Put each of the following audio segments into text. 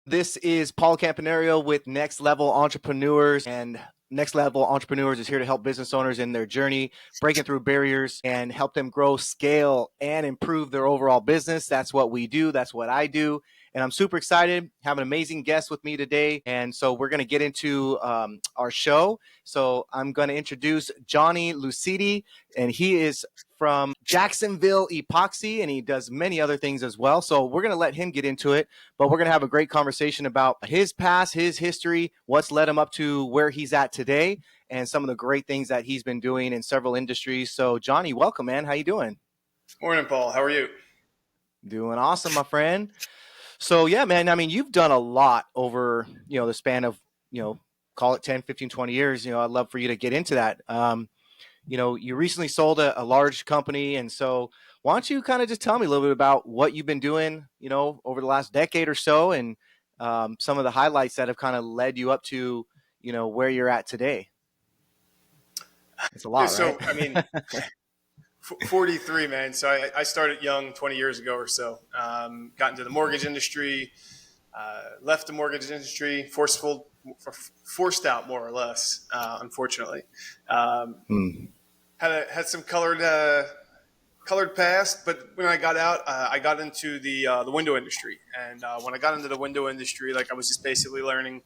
This is Paul Campanario with Next Level Entrepreneurs, and Next Level Entrepreneurs is here to help business owners in their journey, breaking through barriers and help them grow, scale, and improve their overall business. That's what we do. That's what I do. And I'm super excited. Have an amazing guest with me today. And so we're going to get into our show. So I'm going to introduce Johnny Lucidi, and he is from Jacksonville Epoxy, and he does many other things as well. So we're going to let him get into it, but we're going to have a great conversation about his past, his history, what's led him up to where he's at today, and some of the great things that he's been doing in several industries. So Johnny, welcome, man. How you doing? Morning, Paul. How are you? Doing awesome, my friend. So yeah, man, I mean, you've done a lot over, the span of, call it 10, 15, 20 years. I'd love for you to get into that. You recently sold a large company. And so why don't you kind of just tell me a little bit about what you've been doing, over the last decade or so, and some of the highlights that have kind of led you up to, where you're at today. It's a lot, so, right? I mean, 43, man. So I started young 20 years ago or so. Got into the mortgage industry, left the mortgage industry, forced out more or less, unfortunately. Had some colored past, but when I got out, I got into the window industry. And when I got into the window industry, I was just basically learning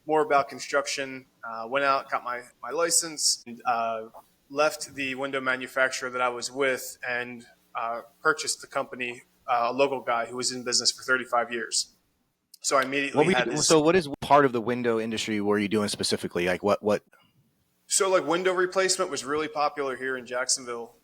more about construction. Went out, got my license, and left the window manufacturer that I was with and purchased the company, a local guy who was in business for 35 years. So I immediately So what is part of the window industry were you doing specifically? Like what? So window replacement was really popular here in Jacksonville,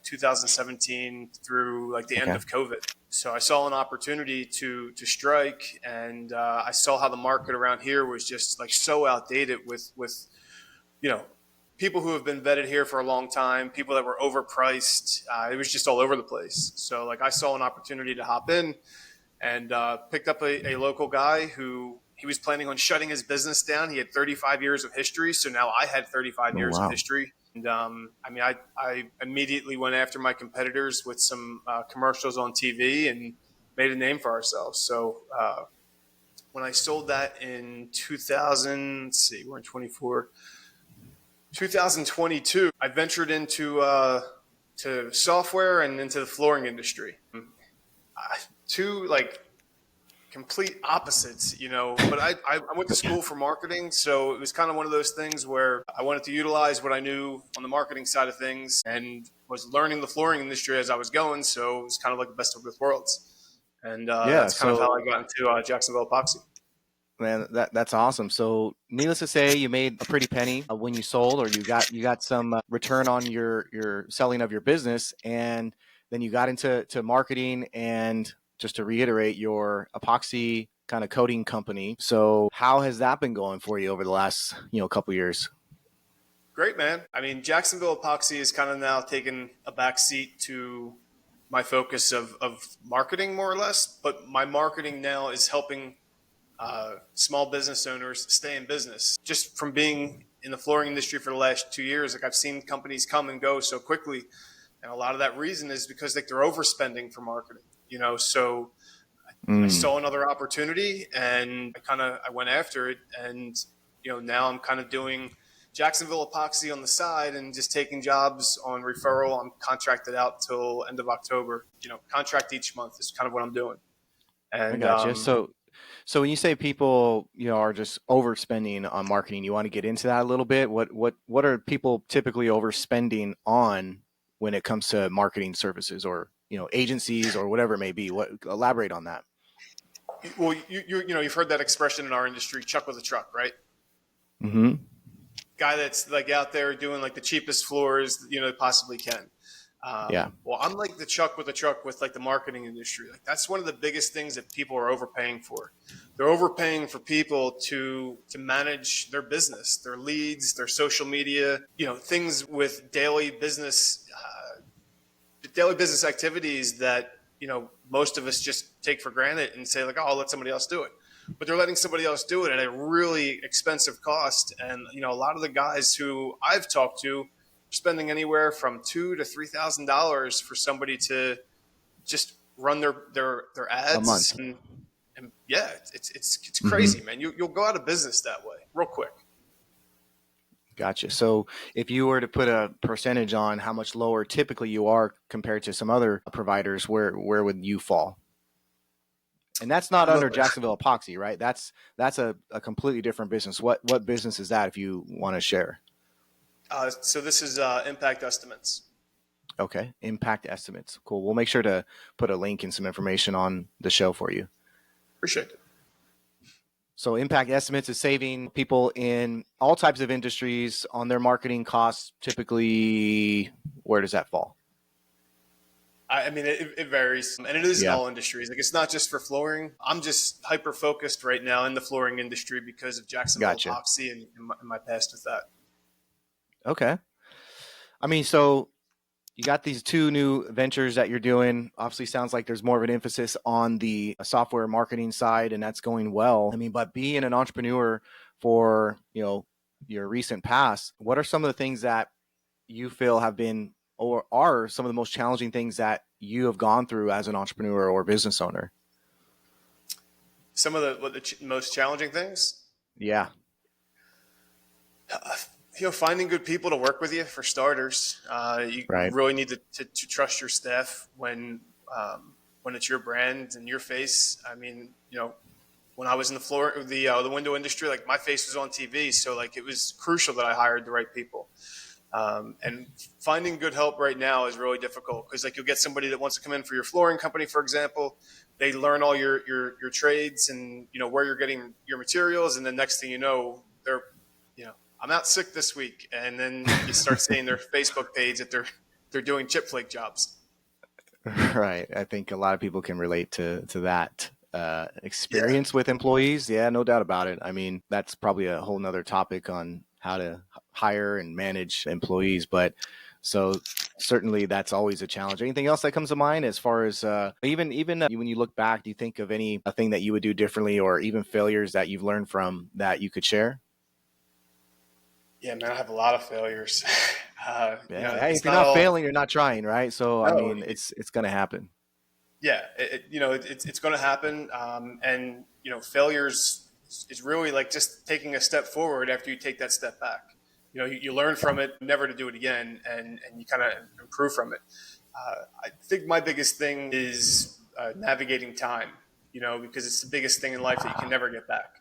2017 through the end of COVID. So I saw an opportunity to strike, and I saw how the market around here was just so outdated with people who have been vetted here for a long time, people that were overpriced. It was just all over the place. So I saw an opportunity to hop in and picked up a local guy who he was planning on shutting his business down. He had 35 years of history. So now I had 35 years of history. And I immediately went after my competitors with some commercials on TV and made a name for ourselves. So when I sold that in 2000, let's see, we're in 2022, I ventured into to software and into the flooring industry. Two complete opposites, but I went to school for marketing. So it was kind of one of those things where I wanted to utilize what I knew on the marketing side of things and was learning the flooring industry as I was going. So it was kind of like the best of both worlds. And that's kind of how I got into Jacksonville Epoxy. Man, that's awesome. So needless to say, you made a pretty penny when you sold, or you got some return on your selling of your business, and then you got into marketing and, just to reiterate, your epoxy kind of coating company. So how has that been going for you over the last couple years? Great, man. I mean, Jacksonville Epoxy is kind of now taken a back seat to my focus of marketing, more or less. But my marketing now is helping small business owners stay in business. Just from being in the flooring industry for the last 2 years, I've seen companies come and go so quickly. And a lot of that reason is because they're overspending for marketing. So I saw another opportunity and I went after it. And, now I'm kind of doing Jacksonville Epoxy on the side and just taking jobs on referral. I'm contracted out till end of October, contract each month is kind of what I'm doing. And I gotcha. So when you say people, are just overspending on marketing, you want to get into that a little bit? What are people typically overspending on when it comes to marketing services or, agencies or whatever it may be? Elaborate on that. Well, you've heard that expression in our industry, chuck with a truck, right? Mm-hmm. Guy that's out there doing the cheapest floors, they possibly can. Yeah. Well, I'm like the chuck with a truck with the marketing industry. That's one of the biggest things that people are overpaying for. They're overpaying for people to manage their business, their leads, their social media, things with daily business activities that, most of us just take for granted and say oh, I'll let somebody else do it. But they're letting somebody else do it at a really expensive cost. And, a lot of the guys who I've talked to, spending anywhere from $2,000 to $3,000 for somebody to just run their ads and and yeah, it's Mm-hmm. crazy, man. You'll go out of business that way real quick. Gotcha. So if you were to put a percentage on how much lower typically you are compared to some other providers, where would you fall? And that's not I'm a, under Jacksonville Epoxy, right? That's a completely different business. What business is that if you want to share? so this is impact estimates. Okay. Impact estimates. Cool. We'll make sure to put a link and some information on the show for you. Appreciate it. So impact estimates is saving people in all types of industries on their marketing costs. Typically, where does that fall? I mean, it varies, and it is in Yeah. all industries. Like, it's not just for flooring. I'm just hyper focused right now in the flooring industry because of Jacksonville Gotcha. Epoxy and my past with that. Okay. I mean, so you got these two new ventures that you're doing. Obviously, sounds like there's more of an emphasis on the software marketing side, and that's going well. I mean, but being an entrepreneur for, your recent past, what are some of the things that you feel have been or are some of the most challenging things that you have gone through as an entrepreneur or business owner? Some of the most challenging things, Yeah. finding good people to work with you for starters. You Right. really need to trust your staff when it's your brand and your face. I mean, when I was in the window industry, like my face was on TV, so like it was crucial that I hired the right people. And finding good help right now is really difficult because like you'll get somebody that wants to come in for your flooring company, for example. They learn all your trades and where you're getting your materials, and the next thing you know, they're I'm out sick this week, and then you start seeing their Facebook page that they're doing chip flake jobs. Right. I think a lot of people can relate to that Yeah. experience with employees. Yeah, no doubt about it. I mean, that's probably a whole nother topic on how to hire and manage employees. But so certainly that's always a challenge. Anything else that comes to mind as far as even when you look back, do you think of any thing that you would do differently or even failures that you've learned from that you could share? Yeah, man, I have a lot of failures. Yeah. Hey, if It's you're not not all. failing, you're not trying, right? So I No, mean, it's going to happen. yeah, it's going to happen, and failures is really like just taking a step forward after you take that step back. You learn from it, never to do it again, and you kind of improve from it. I think my biggest thing is navigating time. Because it's the biggest thing in life that you can never get back.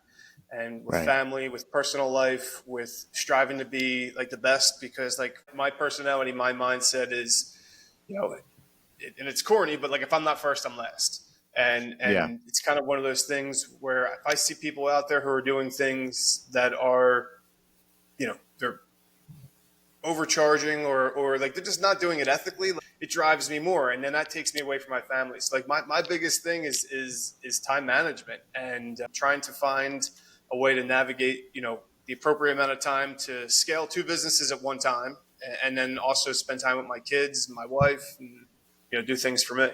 And with Right. family, with personal life, with striving to be like the best, because like my personality, my mindset is, you know, and it's corny, but like if I'm not first, I'm last. And Yeah. and it's kind of one of those things where if I see people out there who are doing things that are, they're overcharging or like they're just not doing it ethically, it drives me more, and then that takes me away from my family. So like my biggest thing is time management and trying to find a way to navigate the appropriate amount of time to scale two businesses at one time, and then also spend time with my kids, my wife, and do things for me.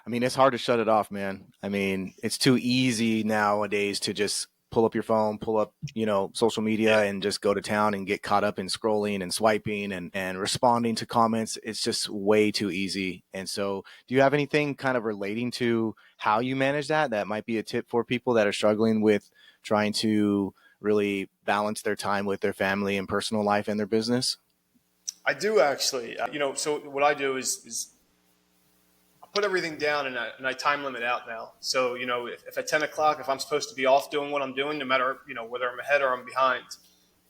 I mean, it's hard to shut it off, man. I mean, it's too easy nowadays to just pull up your phone, pull up, social media Yeah. and just go to town and get caught up in scrolling and swiping and responding to comments. It's just way too easy. And so, do you have anything kind of relating to how you manage that? That might be a tip for people that are struggling with trying to really balance their time with their family and personal life and their business? I do actually. So what I do is put everything down and I time limit out now. So, if at 10 o'clock, if I'm supposed to be off doing what I'm doing, no matter, whether I'm ahead or I'm behind,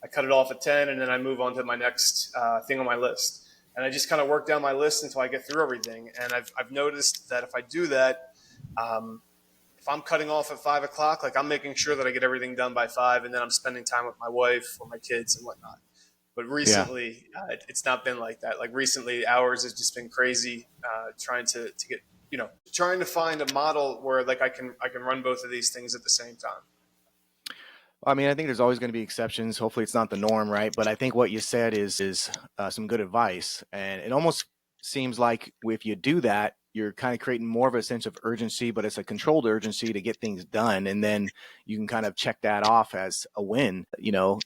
I cut it off at 10 and then I move on to my next thing on my list. And I just kind of work down my list until I get through everything. And I've noticed that if I do that, um, if I'm cutting off at 5 o'clock, like I'm making sure that I get everything done by 5 and then I'm spending time with my wife or my kids and whatnot. But Yeah. recently, it's not been like that. Like recently, hours has just been crazy. Trying to get, trying to find a model where like I can run both of these things at the same time. I mean, I think there's always going to be exceptions. Hopefully, it's not the norm, right? But I think what you said is some good advice, and it almost seems like if you do that, you're kind of creating more of a sense of urgency, but it's a controlled urgency to get things done, and then you can kind of check that off as a win,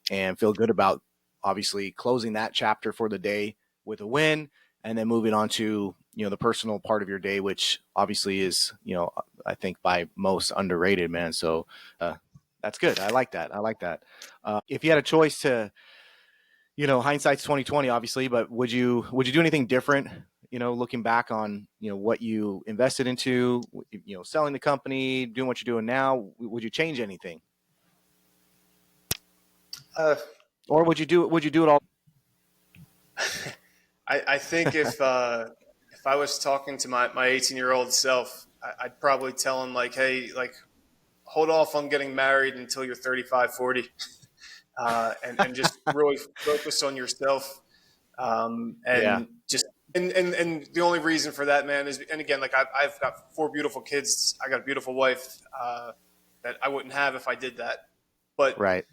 and feel good about obviously closing that chapter for the day with a win, and then moving on to the personal part of your day, which obviously is, I think by most underrated, man. So that's good. I like that. I like that. If you had a choice to, hindsight's 2020, obviously, but would you do anything different? Looking back on, what you invested into, selling the company, doing what you're doing now, would you change anything? Uh, Or would you do it all? I think if I was talking to my 18-year-old self, I'd probably tell him like, hey, like hold off on getting married until you're 35, 40, and just really focus on yourself. Yeah. And just and the only reason for that, man, is, and again, like I've got four beautiful kids. I got a beautiful wife that I wouldn't have if I did that. But Right.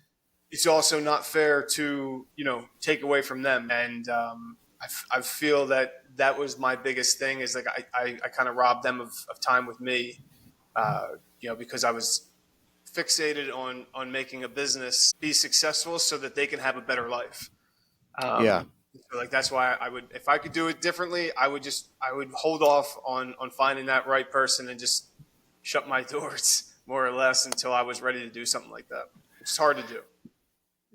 it's also not fair to take away from them. And I feel that that was my biggest thing, is like I kind of robbed them of time with me, because I was fixated on making a business be successful so that they can have a better life. Yeah. So like that's why I would, if I could do it differently, I would hold off on finding that right person and just shut my doors more or less until I was ready to do something like that. It's hard to do.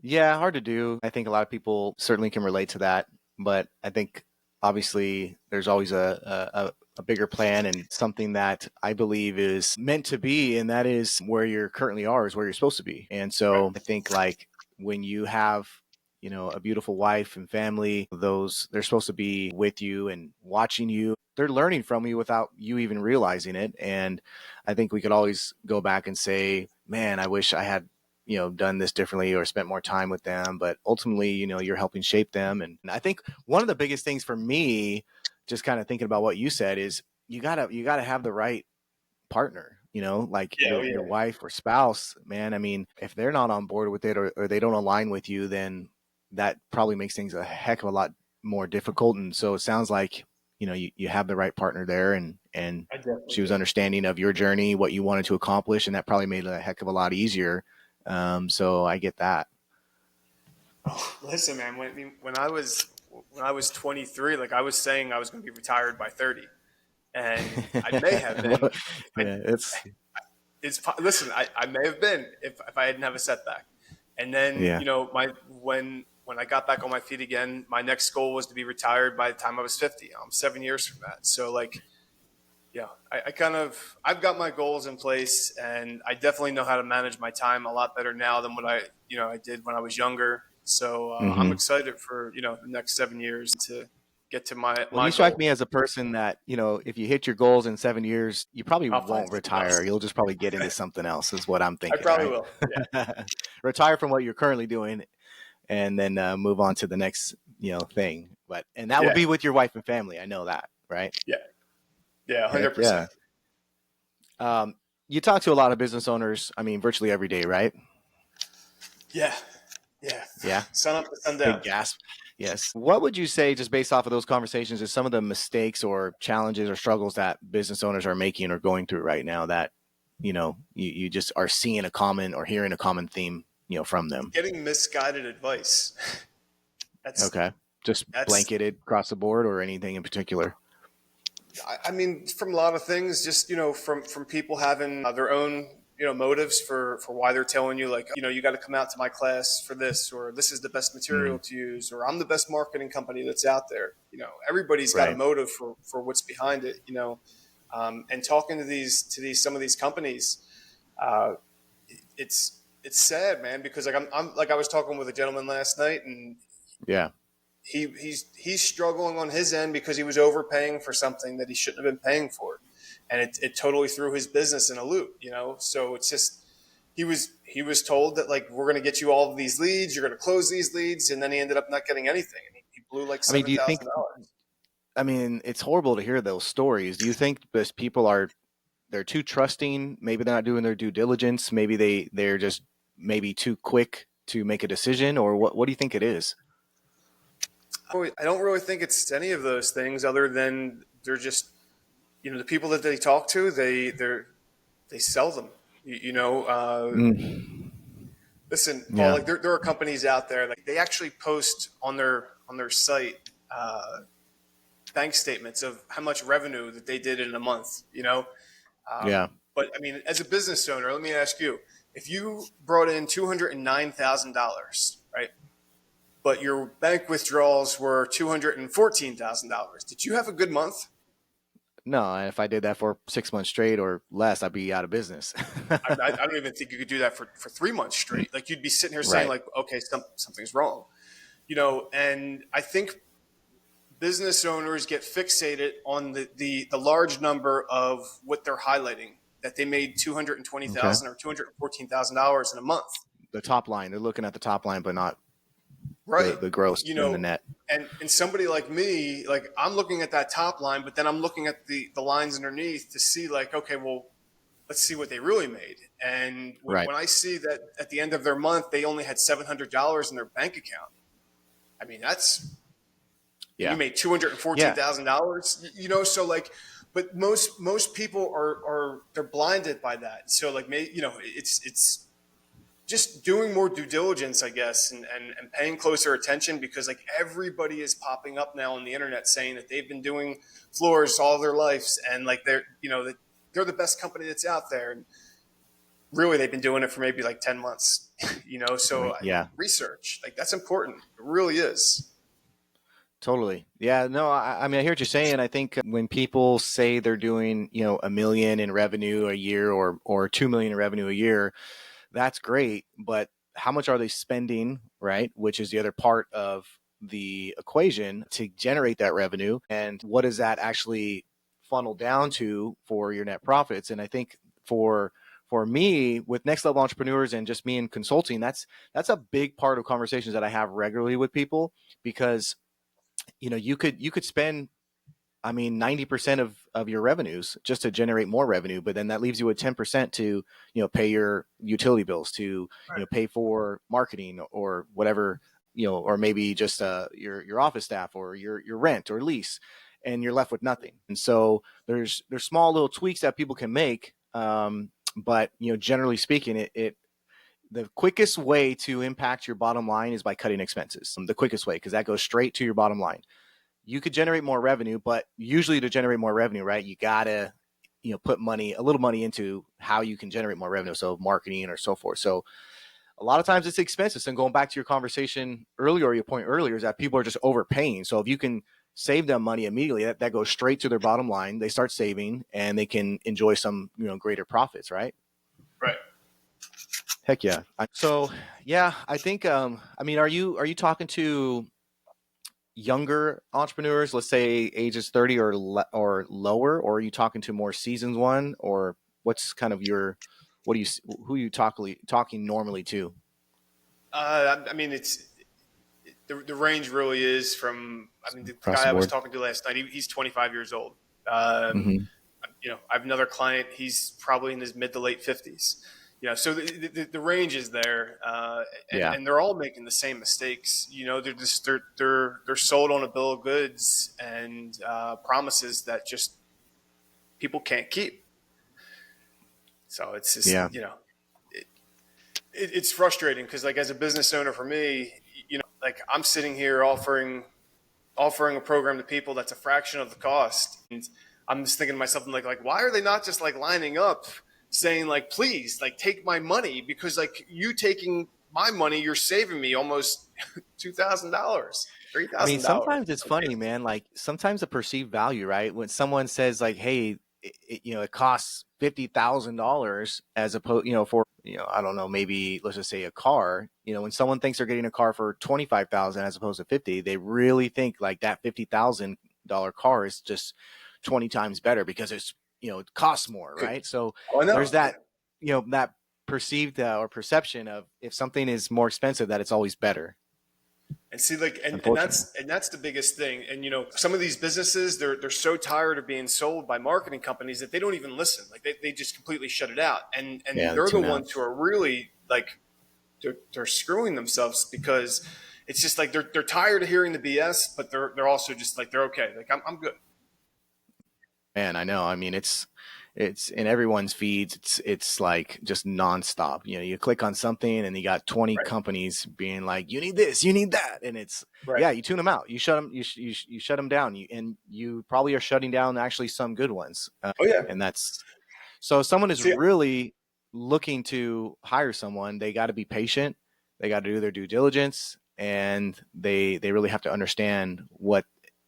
Yeah, hard to do. I think a lot of people certainly can relate to that, but I think obviously there's always a bigger plan and something that I believe is meant to be, and that is where you currently are is where you're supposed to be. And Right. so I think like when you have a beautiful wife and family, those they're supposed to be with you and watching you. They're learning from you without you even realizing it. And I think we could always go back and say, man, I wish I had done this differently or spent more time with them. But ultimately, you're helping shape them. And I think one of the biggest things for me, just kind of thinking about what you said, is you gotta have the right partner, like Yeah, oh your yeah. wife or spouse, man. I mean, if they're not on board with it, or they don't align with you, then that probably makes things a heck of a lot more difficult. And so it sounds like, you have the right partner there, and I definitely she was do. understanding of your journey, what you wanted to accomplish, and that probably made it a heck of a lot easier. So I get that. Listen, man, when I was 23, like I was saying I was going to be retired by 30, and I may have been. Well, I, yeah, it's listen, I may have been if I didn't have a setback. And then, yeah. my when I got back on my feet again, my next goal was to be retired by the time I was 50. I'm 7 years from that. So like, yeah, I kind of, I've got my goals in place, and I definitely know how to manage my time a lot better now than what I did when I was younger. So I'm Hmm. excited for, the next 7 years to get to Well, my you strike goal. me as a person that, if you hit your goals in 7 years, you probably I'll find won't something retire. else. You'll just probably get into something else, is what I'm I thinking, probably right? will. Yeah. Retire from what you're currently doing, and then move on to the next, thing. And that would Yeah. be with your wife and family. I know that, right? Yeah. Yeah. Heck 100%. yeah. Um, you talk to a lot of business owners, I mean, virtually every day, right? Yeah. Yeah. Yeah. Sun up to sundown. Big gasp. Yes. What would you say, just based off of those conversations, is some of the mistakes or challenges or struggles that business owners are making or going through right now that, you just are seeing a common or hearing a common theme, from them? Getting misguided advice. That's Okay. Just that's blanketed across the board, or anything in particular? I mean, from a lot of things, just from people having their own motives for why they're telling you, like, you got to come out to my class for this, or this is the best material Mm, to use, or I'm the best marketing company that's out there. Everybody's got a right. motive for what's behind it. And talking to these some of these companies, uh, it's sad, man, because like I'm like I was talking with a gentleman last night, and Yeah. he's struggling on his end because he was overpaying for something that he shouldn't have been paying for, and it totally threw his business in a loop. So it's just he was told that, like, we're going to get you all of these leads, you're going to close these leads, and then he ended up not getting anything, and he blew like I mean, seven do you think, thousand dollars. I mean, it's horrible to hear those stories. Do you think this people they're too trusting? Maybe they're not doing their due diligence. Maybe they're just maybe too quick to make a decision, or what do you think it is? I don't really think it's any of those things, other than they're just the people that they talk to, they sell them. Mm, Listen, Paul, yeah. like there are companies out there, like they actually post on their site bank statements of how much revenue that they did in a month, you know? Yeah. But I mean, as a business owner, let me ask you, if you brought in $209,000, right? But your bank withdrawals were $214,000, did you have a good month? No, if I did that for 6 months straight or less, I'd be out of business. I don't even think you could do that for 3 months straight. Like you'd be sitting here saying Right. like, okay, something's wrong, you know? And I think business owners get fixated on the large number of what they're highlighting, that they made Okay. $220,000 or $214,000 in a month. The top line, they're looking at the top line, but not Right. the gross You and the know, net. and somebody like me, like I'm looking at that top line, but then I'm looking at the lines underneath to see like, okay, well, let's see what they really made. And Right. when I see that at the end of their month, they only had $700 in their bank account, I mean, and Yeah. you made $214,000, you know, so like, but most people are they're blinded by that. So like, you know, it's just doing more due diligence, I guess, and paying closer attention, because like everybody is popping up now on the internet saying that they've been doing floors all their lives, and like they're, you know, that they're the best company that's out there, and really they've been doing it for maybe like 10 months, you know. So Yeah. research, like that's important. It really is. Totally. Yeah. No, I mean, I hear what you're saying. I think when people say they're doing, $1 million in revenue a year or 2 million in revenue a year, that's great. But how much are they spending, right? Which is the other part of the equation to generate that revenue. And what does that actually funnel down to for your net profits? And I think for me with next level entrepreneurs and just me in consulting, that's a big part of conversations that I have regularly with people, because you could spend, I mean, 90% of your revenues just to generate more revenue, but then that leaves you with 10% to, pay your utility bills, to, pay for marketing or whatever, or maybe just your office staff or your rent or lease, and you're left with nothing. And so there's small little tweaks that people can make. But generally speaking, it the quickest way to impact your bottom line is by cutting expenses. The quickest way, because that goes straight to your bottom line. You could generate more revenue, but usually to generate more revenue, right, you gotta, put a little money into how you can generate more revenue. So marketing or so forth. So a lot of times it's expenses. And going back to your conversation earlier, or your point earlier, is that people are just overpaying. So if you can save them money immediately, that goes straight to their bottom line. They start saving and they can enjoy some, greater profits, right? Right. Heck yeah. So yeah, I think, I mean, are you talking to younger entrepreneurs, let's say ages 30 or lower, or are you talking to more seasoned one, or what's kind of who are you talking normally to? I mean, the range really is from, I mean, the Across guy the I was board? talking to last night, he's 25 years old. Um, Hmm. you know, I have another client, he's probably in his mid to late 50s. You know, so the range is there, Yeah. and they're all making the same mistakes. You know, they're sold on a bill of goods and promises that just people can't keep. So it's just, Yeah. you know, it's frustrating because like as a business owner for me, you know, like I'm sitting here offering a program to people that's a fraction of the cost, and I'm just thinking to myself, I'm like why are they not just like lining up saying like, please, like take my money, because like you taking my money, you're saving me almost $2,000, three I mean, thousand dollars. sometimes it's funny, man. Like sometimes the perceived value, right? When someone says like, "Hey, it costs $50,000 as opposed, for, I don't know, maybe let's just say a car. When someone thinks they're getting a car for 25,000 as opposed to 50, they really think like that $50,000 car is just 20 times better because it's, it costs more, right? So Oh, I there's know. that, that perceived or perception of if something is more expensive, that it's always better. And see, like, and Unfortunately. that's the biggest thing. And you know, some of these businesses, they're so tired of being sold by marketing companies that they don't even listen. Like they just completely shut it out. And Yeah, the they're the tune out. ones who are really like they're screwing themselves, because it's just like they're tired of hearing the BS, but they're also just like they're okay. Like I'm good. Man, I know. I mean, it's in everyone's feeds. It's like just nonstop. You click on something and you got 20 Right. companies being like, you need this, you need that. And it's, Right. yeah, you tune them out. You shut them, you shut them down. And you probably are shutting down actually some good ones. Oh yeah. And that's, so if someone is See, really looking to hire someone, they got to be patient. They got to do their due diligence, and they really have to understand what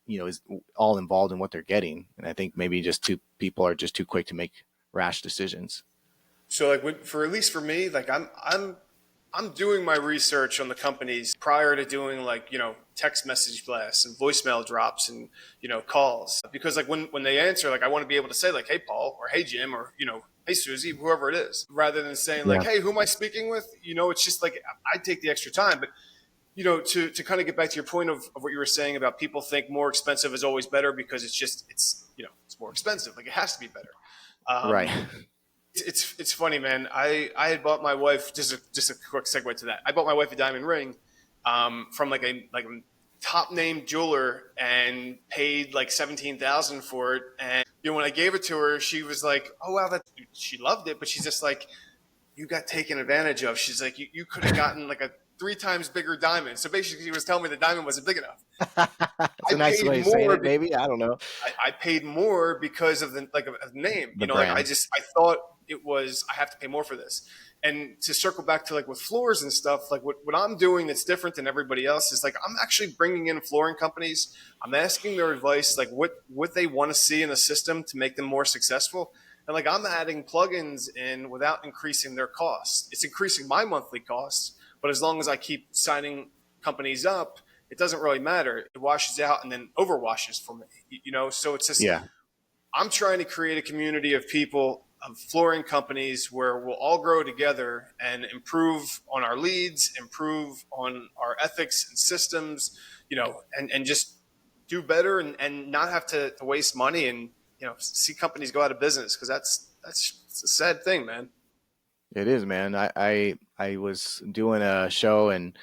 is all involved in what they're getting. And I think maybe just two people are just too quick to make rash decisions. so like for at least for me, like I'm doing my research on the companies prior to doing like, text message blasts and voicemail drops and, calls. Because like when they answer, like I want to be able to say like, hey, Paul, or hey, Jim, or, hey, Susie, whoever it is, rather than saying like, Yeah. hey, who am I speaking with? It's just like I take the extra time. But, to kind of get back to your point of what you were saying about people think more expensive is always better because it's more expensive. Like it has to be better. Right. It's funny, man. I had bought my wife just a quick segue to that. I bought my wife a diamond ring from like a top name jeweler and paid like 17,000 for it. And when I gave it to her, she was like, "Oh wow, she loved it," but she's just like, "You got taken advantage of." She's like, "You could have gotten like a 3 times bigger diamond." So basically, she was telling me the diamond wasn't big enough. It's I a nice paid way of saying more. it, maybe. I don't know. I paid more because of the name. The Like I brand. thought it was I have to pay more for this. And to circle back to like with floors and stuff, like what I'm doing that's different than everybody else is like I'm actually bringing in flooring companies. I'm asking their advice, like what they want to see in the system to make them more successful. And like I'm adding plugins in without increasing their costs. It's increasing my monthly costs, but as long as I keep signing companies up, it doesn't really matter. It washes out and then overwashes for me, So it's just Yeah. I'm trying to create a community of people, of flooring companies, where we'll all grow together and improve on our leads, improve on our ethics and systems, and just do better and not have to waste money and see companies go out of business because that's a sad thing, man. It is, man. I was doing a show and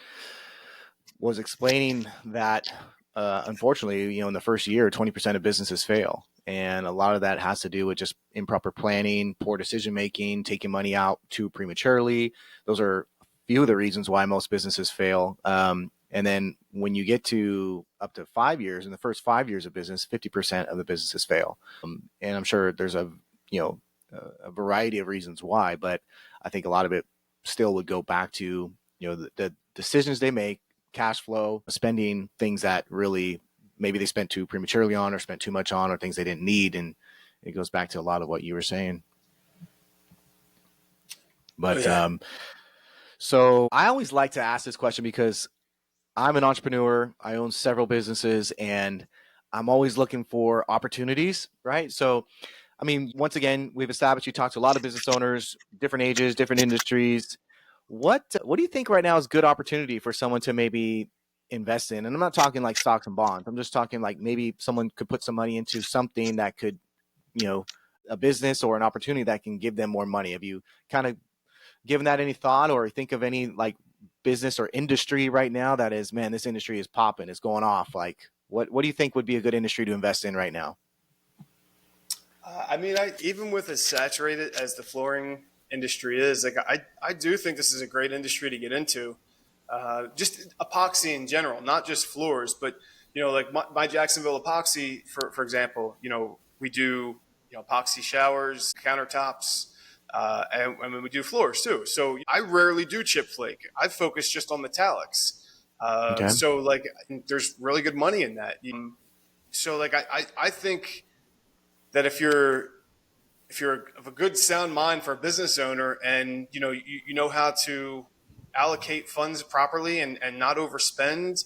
was explaining that unfortunately, in the first year, 20% of businesses fail. And a lot of that has to do with just improper planning, poor decision making, taking money out too prematurely. Those are a few of the reasons why most businesses fail. And then when you get to up to 5 years, in the first 5 years of business, 50% of the businesses fail. And I'm sure there's a variety of reasons why, but I think a lot of it still would go back to the decisions they make, cash flow, spending things that really maybe they spent too prematurely on or spent too much on or things they didn't need. And it goes back to a lot of what you were saying. Oh But yeah. so I always like to ask this question because I'm an entrepreneur. I own several businesses and I'm always looking for opportunities, right? So, I mean, once again, we've established you talk to a lot of business owners, different ages, different industries. What do you think right now is good opportunity for someone to maybe invest in? And I'm not talking like stocks and bonds. I'm just talking like maybe someone could put some money into something that could, you know, a business or an opportunity that can give them more money. Have you kind of given that any thought or think of any like business or industry right now that is, man, this industry is popping, it's going off? Like what do you think would be a good industry to invest in right now? I mean, even with as saturated as the flooring industry is, like I do think this is a great industry to get into. Just epoxy in general, not just floors, but like my Jacksonville Epoxy, for example, we do epoxy showers, countertops, and we do floors too. So I rarely do chip flake. I focus just on metallics. Okay. So like, there's really good money in that. So like, I think that if you're of a good sound mind for a business owner and you know how to allocate funds properly and not overspend,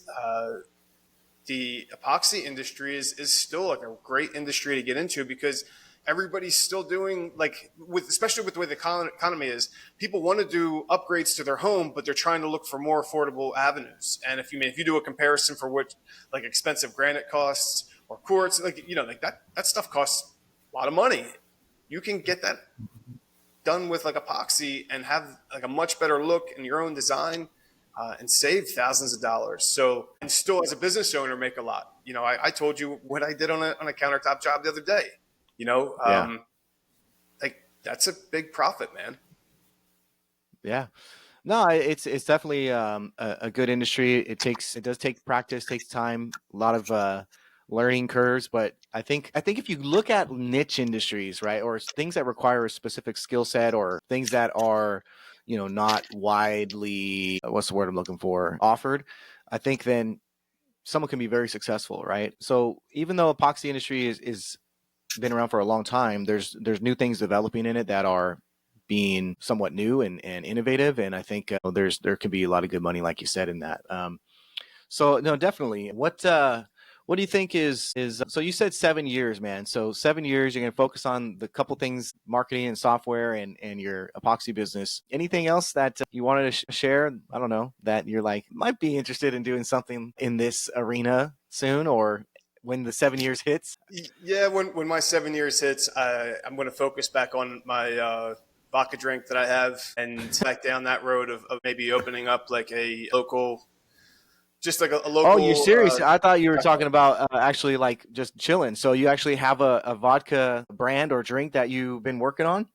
the epoxy industry is still like a great industry to get into because everybody's still doing like especially with the way the economy is, people want to do upgrades to their home but they're trying to look for more affordable avenues. And if you do a comparison for what like expensive granite costs or quartz, like like that stuff costs a lot of money. You can get that done with like epoxy and have like a much better look in your own design, and save thousands of dollars. So, and still as a business owner, make a lot. I told you what I did on a countertop job the other day. You know, Yeah. um, That's a big profit, man. Yeah. No, it's definitely a good industry. It does take practice, takes time, a lot of learning curves. But I think if you look at niche industries, right, or things that require a specific skill set, or things that are, not widely, what's the word I'm looking for, offered, I think then someone can be very successful, right? So even though epoxy industry is been around for a long time, there's new things developing in it that are being somewhat new and innovative, and I think there can be a lot of good money, like you said, in that. So no, definitely. What do you think is so you said 7 years, man. So 7 years, you're gonna focus on the couple things, marketing and software and your epoxy business. Anything else that you wanted to share? I don't know, that you're like might be interested in doing something in this arena soon, or when the 7 years hits. Yeah, when my 7 years hits, I'm going to focus back on my vodka drink that I have and back down that road of maybe opening up like a local, just like a Oh, you're local. serious? I thought you were talking about actually like just chilling. So you actually have a vodka brand or drink that you've been working on?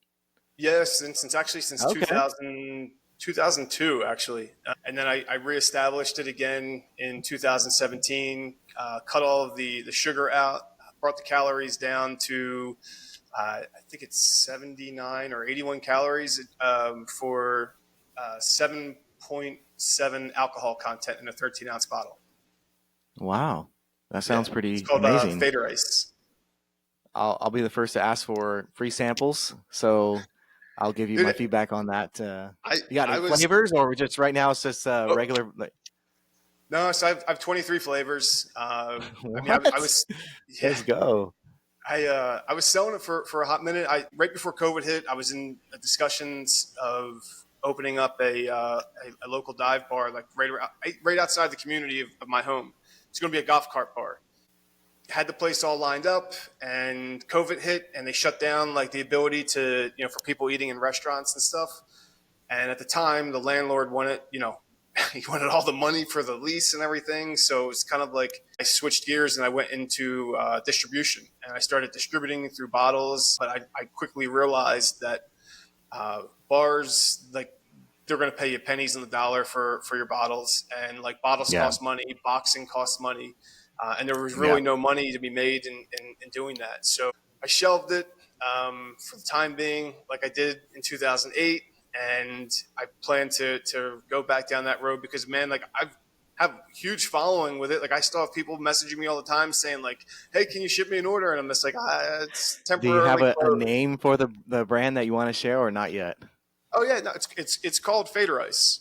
Yes, since Okay. 2002 actually, and then I reestablished it again in 2017. Cut all of the sugar out, brought the calories down to I think it's 79 or 81 calories for 7.7 alcohol content in a 13-ounce bottle. Wow. That Yeah, sounds it's pretty called amazing. Fader Ice. I'll be the first to ask for free samples. So I'll give you my Dude, feedback on that. I You got I any was flavors, or just right now it's just oh, regular? Like, no, so I've 23 flavors. I mean, I what? was yeah. Let's go. I was selling it for a hot minute. I right before COVID hit, I was in discussions of opening up a local dive bar, like right outside the community of my home. It's going to be a golf cart bar. Had the place all lined up, and COVID hit, and they shut down like the ability to for people eating in restaurants and stuff. And at the time, the landlord wanted he wanted all the money for the lease and everything. So it's kind of like I switched gears and I went into distribution and I started distributing through bottles. But I quickly realized that bars, like, they're going to pay you pennies on the dollar for your bottles, and like bottles Yeah. cost money, boxing costs money, and there was Yeah. really no money to be made in doing that. So I shelved it for the time being, like I did in 2008, and I plan to go back down that road because, man, like I've have a huge following with it. Like I still have people messaging me all the time saying like, "Hey, can you ship me an order?" And I'm just like, "It's Do you have temporarily a closed." name for the brand that you want to share, or not yet? Oh yeah, no, it's called Fader Ice.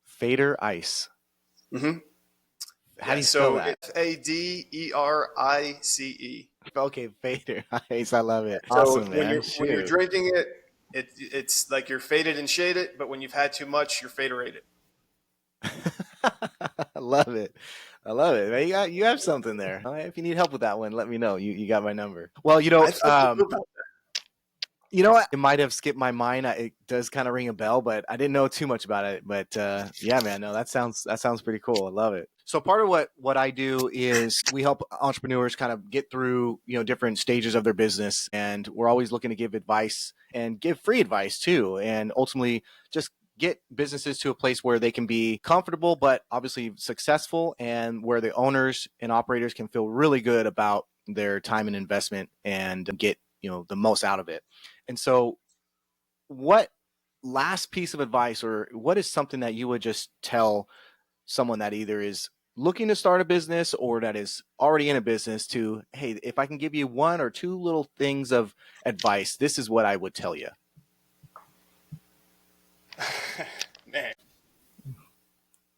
Fader Ice. Mm-hmm. How do Yeah, you spell so that? Faderice. Okay, Fader Ice. I love it. So Awesome, man. when you're Shoot. drinking it, it's like you're faded and shaded, but when you've had too much, you're faderated. I love it. I love it. Man, you have something there. All right, if you need help with that one, let me know. You got my number. Well, I thought you knew about you know what? It might have skipped my mind. It does kind of ring a bell, but I didn't know too much about it. But yeah, man, no, that sounds pretty cool. I love it. So part of what I do is we help entrepreneurs kind of get through different stages of their business, and we're always looking to give advice and give free advice too, and ultimately just get businesses to a place where they can be comfortable but obviously successful, and where the owners and operators can feel really good about their time and investment and get the most out of it. And so, what last piece of advice, or what is something that you would just tell someone that either is looking to start a business or that is already in a business to, hey, if I can give you one or two little things of advice, this is what I would tell you? that. Man,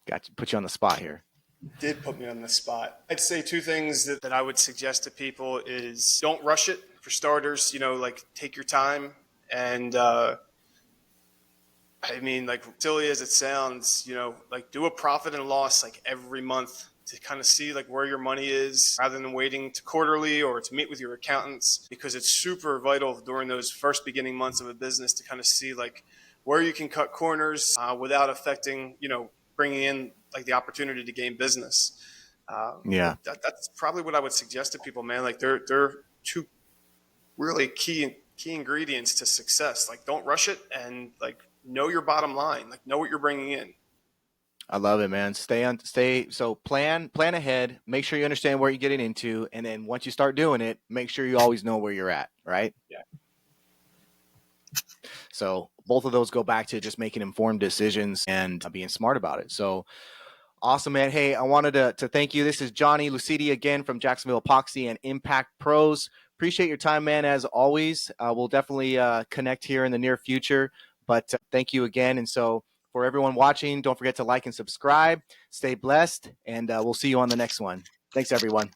Got you, put you on the spot here. did put me on the spot. I'd say two things that I would suggest to people is don't rush it. For starters, like take your time and I mean, like silly as it sounds, like do a profit and loss like every month to kind of see like where your money is rather than waiting to quarterly or to meet with your accountants, because it's super vital during those first beginning months of a business to kind of see like where you can cut corners without affecting, bringing in like the opportunity to gain business. Yeah. That's probably what I would suggest to people, man. Like they're two really key key ingredients to success. Like, don't rush it, and like, know your bottom line, like know what you're bringing in. I love it, man. So plan ahead, make sure you understand where you're getting into, and then once you start doing it, make sure you always know where you're at, right? Yeah. So both of those go back to just making informed decisions and being smart about it. So awesome, man. Hey, I wanted to thank you. This is Johnny Lucidi again from Jacksonville Epoxy and Impact Pros. Appreciate your time, man, as always. We'll definitely connect here in the near future, but thank you again. And so for everyone watching, don't forget to like and subscribe. Stay blessed, and we'll see you on the next one. Thanks, everyone.